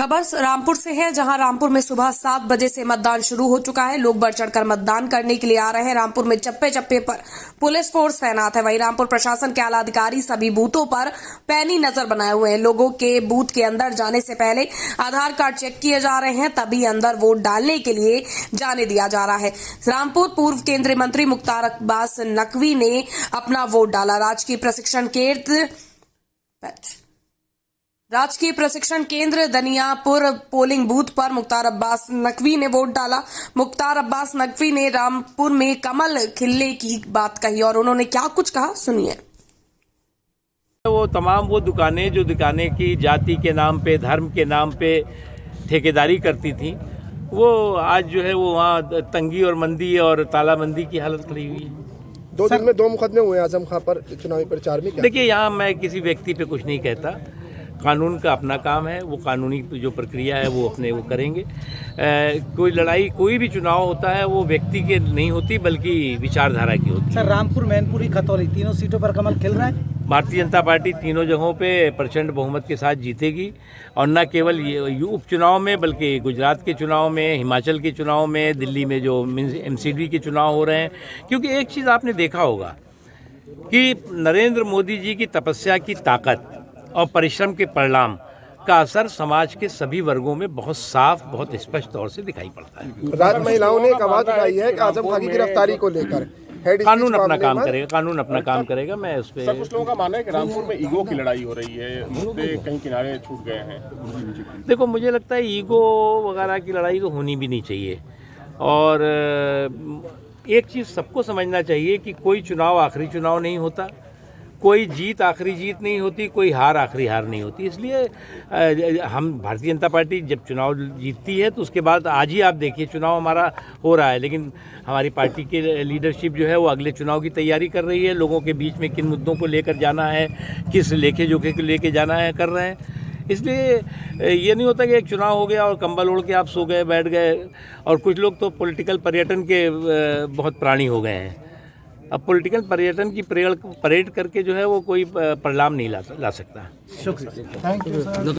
खबर रामपुर से है, जहां रामपुर में सुबह 7 बजे से मतदान शुरू हो चुका है। लोग बढ़ चढ़कर मतदान करने के लिए आ रहे हैं। रामपुर में चप्पे चप्पे पर पुलिस फोर्स तैनात है। वहीं रामपुर प्रशासन के आला अधिकारी सभी बूथों पर पैनी नजर बनाए हुए हैं। लोगों के बूथ के अंदर जाने से पहले आधार कार्ड चेक किए जा रहे हैं, तभी अंदर वोट डालने के लिए जाने दिया जा रहा है। रामपुर पूर्व केंद्रीय मंत्री मुख्तार अब्बास नकवी ने अपना वोट डाला। राजकीय प्रशिक्षण केंद्र दनियापुर पोलिंग बूथ पर मुख्तार अब्बास नकवी ने वोट डाला। मुख्तार अब्बास नकवी ने रामपुर में कमल खिलने की बात कही और उन्होंने क्या कुछ कहा, सुनिए। वो तमाम वो दुकानें जो दुकानें की जाति के नाम पे, धर्म के नाम पे ठेकेदारी करती थी, वो आज जो है वो वहाँ तंगी और मंदी और तालाबंदी की हालत खड़ी हुई है। 2 दिन में 2 मुकदमे हुए आजम खां पर चुनावी प्रचार में। देखिए, यहाँ मैं किसी व्यक्ति पे कुछ नहीं कहता। कानून का अपना काम है, वो कानूनी जो प्रक्रिया है वो अपने वो करेंगे। कोई लड़ाई, कोई भी चुनाव होता है वो व्यक्ति के नहीं होती बल्कि विचारधारा की होती है। सर, रामपुर, मैनपुरी, खतौली तीनों सीटों पर कमल खिल रहा है। भारतीय जनता पार्टी तीनों जगहों पे प्रचंड बहुमत के साथ जीतेगी और न केवल ये उपचुनाव में बल्कि गुजरात के चुनाव में, हिमाचल के चुनाव में, दिल्ली में जो MCD के चुनाव हो रहे हैं। क्योंकि एक चीज़ आपने देखा होगा कि नरेंद्र मोदी जी की तपस्या की ताकत और परिश्रम के परिणाम का असर समाज के सभी वर्गों में बहुत साफ, बहुत स्पष्ट तौर से दिखाई पड़ता है। राज्य महिलाओं ने एक आवाज उठाई है कि आजम खां की गिरफ्तारी को लेकर कानून अपना काम करेगा, कानून अपना काम करेगा। मैं उस पर कुछ लोगों का मानना है कि रामपुर में ईगो की लड़ाई हो रही है, मुद्दे कहीं किनारे छूट गए हैं। देखो, मुझे लगता है ईगो वगैरह की लड़ाई तो होनी भी नहीं चाहिए। और एक चीज़ सबको समझना चाहिए कि कोई चुनाव आखिरी चुनाव नहीं होता, कोई जीत आखिरी जीत नहीं होती, कोई हार आखिरी हार नहीं होती। इसलिए हम भारतीय जनता पार्टी जब चुनाव जीतती है तो उसके बाद आज ही आप देखिए चुनाव हमारा हो रहा है, लेकिन हमारी पार्टी की लीडरशिप जो है वो अगले चुनाव की तैयारी कर रही है। लोगों के बीच में किन मुद्दों को लेकर जाना है, किस लेखे जोखे को लेकर जाना है, कर रहे हैं। इसलिए ये नहीं होता कि एक चुनाव हो गया और कंबल ओढ़ के आप सो गए, बैठ गए। और कुछ लोग तो पॉलिटिकल पर्यटन के बहुत प्राणी हो गए हैं। अब पॉलिटिकल पर्यटन की परेड करके जो है वो कोई परिणाम नहीं ला सकता। शुक्रिया, थैंक यू सर।